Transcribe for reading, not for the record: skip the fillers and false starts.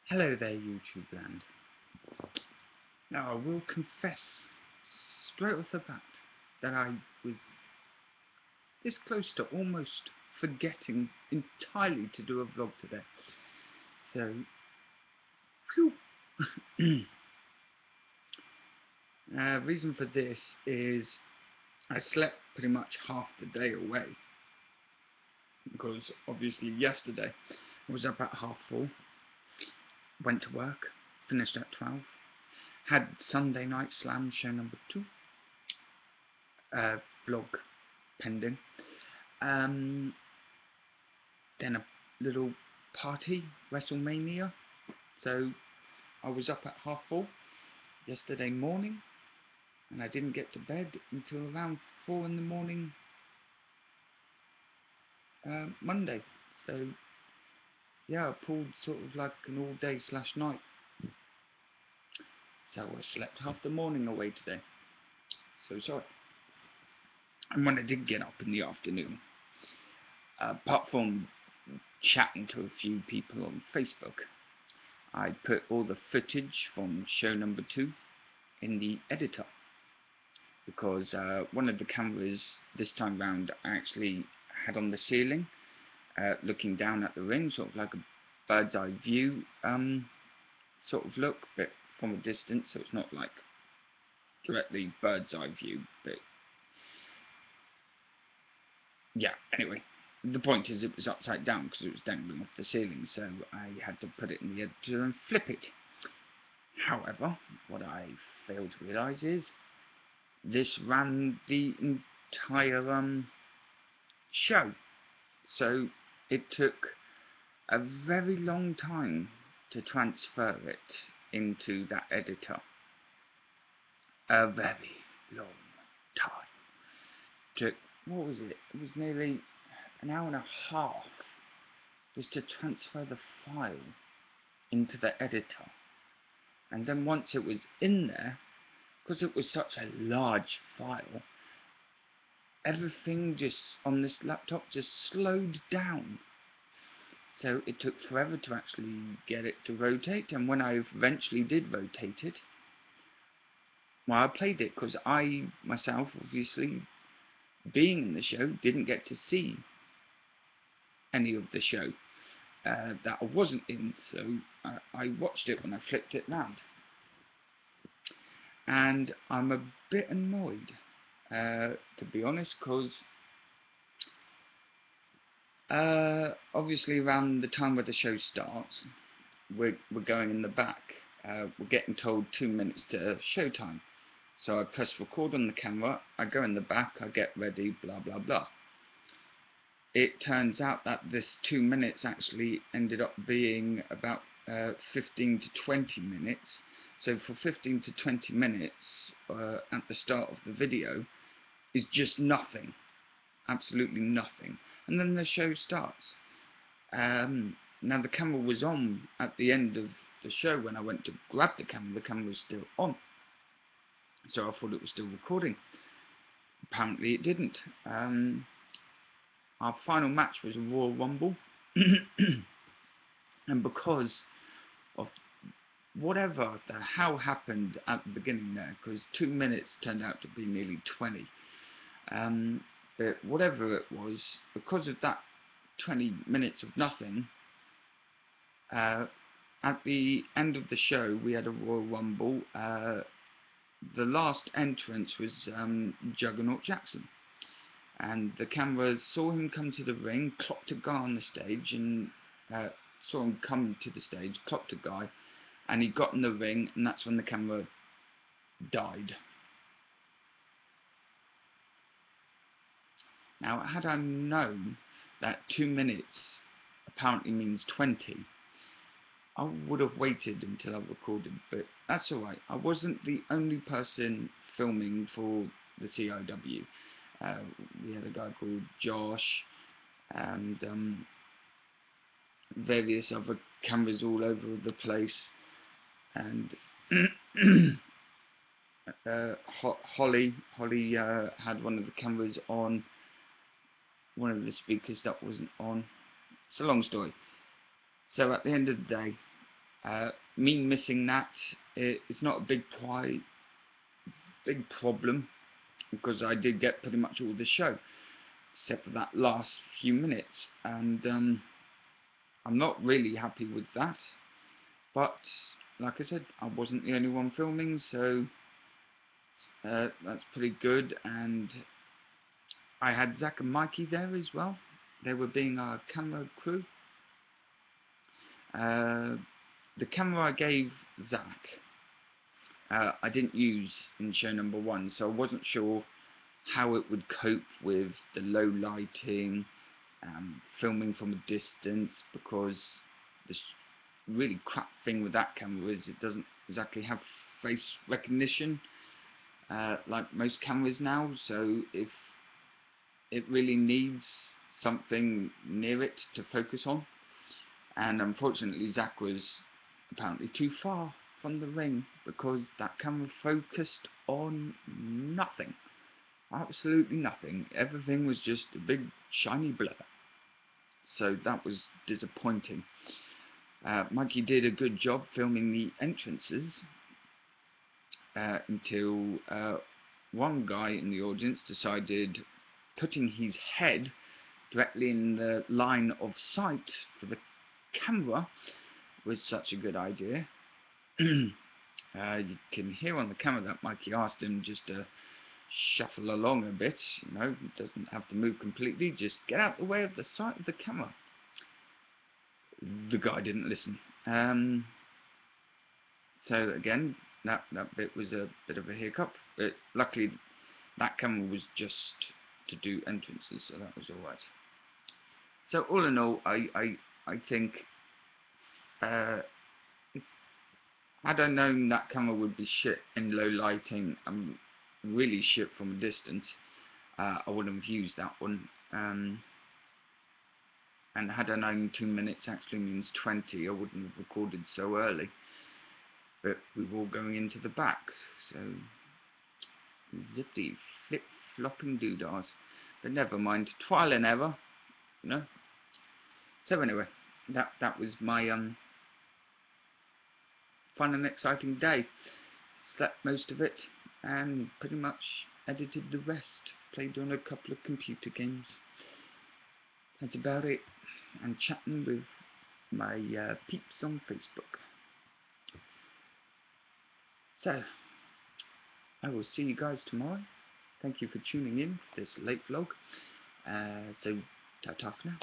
Hello there, YouTube land. Now, I will confess straight off the bat that I was this close to almost forgetting entirely to do a vlog today. So, phew. Reason for this is I slept pretty much half the day away. Because obviously yesterday I was up at 4:30, went to work, finished at 12, had Sunday Night Slam show number 2, vlog pending, then a little party, WrestleMania, so I was up at 4:30 yesterday morning, and I didn't get to bed until around 4 in the morning Monday, so yeah, I pulled sort of like an all day / night, so I slept half the morning away today, so sorry. And when I did get up in the afternoon, apart from chatting to a few people on Facebook, I put all the footage from show number 2 in the editor, because one of the cameras this time round I actually had on the ceiling, looking down at the ring, sort of like a bird's eye view sort of look, but from a distance, so it's not like directly bird's eye view, but yeah, anyway, the point is it was upside down because it was dangling off the ceiling, so I had to put it in the editor and flip it. However, what I failed to realise is this ran the entire show, so it took a very long time to transfer it into that editor. A very long time. Took, what was it? It was nearly an hour and a half just to transfer the file into the editor. And then once it was in there, because it was such a large file, everything just on this laptop just slowed down. So it took forever to actually get it to rotate, and when I eventually did rotate it, well, I played it because I myself, obviously being in the show, didn't get to see any of the show that I wasn't in, so I watched it when I flipped it round. And I'm a bit annoyed, to be honest, because obviously around the time where the show starts, we're going in the back. We're getting told 2 minutes to showtime. So I press record on the camera, I go in the back, I get ready, blah blah blah. It turns out that this 2 minutes actually ended up being about 15 to 20 minutes. So for 15 to 20 minutes at the start of the video is just nothing, absolutely nothing. And then the show starts. Now the camera was on at the end of the show. When I went to grab the camera was still on. So I thought it was still recording. Apparently it didn't. Our final match was a Royal Rumble. And because of whatever the hell happened at the beginning there, because 2 minutes turned out to be nearly 20. But whatever it was, because of that 20 minutes of nothing, at the end of the show we had a Royal Rumble. The last entrance was Juggernaut Jackson, and the camera saw him come to the ring, clocked a guy on the stage, and saw him come to the stage, clocked a guy, and he got in the ring, and that's when the camera died. Now, had I known that 2 minutes apparently means 20, I would have waited until I recorded, but that's alright. I wasn't the only person filming for the CIW. We had a guy called Josh, and various other cameras all over the place, and Holly had one of the cameras on, one of the speakers that wasn't on. It's a long story. So at the end of the day, Me missing that is not a big problem, because I did get pretty much all the show except for that last few minutes, and I'm not really happy with that. But like I said, I wasn't the only one filming, so that's pretty good. And I had Zach and Mikey there as well. They were being our camera crew. The camera I gave Zach, I didn't use in show number 1, so I wasn't sure how it would cope with the low lighting, filming from a distance, because the really crap thing with that camera is it doesn't exactly have face recognition like most cameras now, so if it really needs something near it to focus on, and unfortunately Zach was apparently too far from the ring, because that camera focused on nothing, absolutely nothing. Everything was just a big shiny blur, so that was disappointing. Mikey did a good job filming the entrances until one guy in the audience decided putting his head directly in the line of sight for the camera was such a good idea. You can hear on the camera that Mikey asked him just to shuffle along a bit, doesn't have to move completely, just get out the way of the sight of the camera. The guy didn't listen. So again, that bit was a bit of a hiccup, but luckily that camera was just to do entrances, so that was alright. So all in all, I think if had I known that camera would be shit in low lighting and really shit from a distance, I wouldn't have used that one. And had I known 2 minutes actually means 20, I wouldn't have recorded so early. But we were all going into the back, so zippity flip flopping doodahs. But never mind, trial and error, So anyway, that was my fun and exciting day. Slept most of it and pretty much edited the rest. Played on a couple of computer games. That's about it. And chatting with my peeps on Facebook. So, I will see you guys tomorrow. Thank you for tuning in for this late vlog. So, ta-ta for now.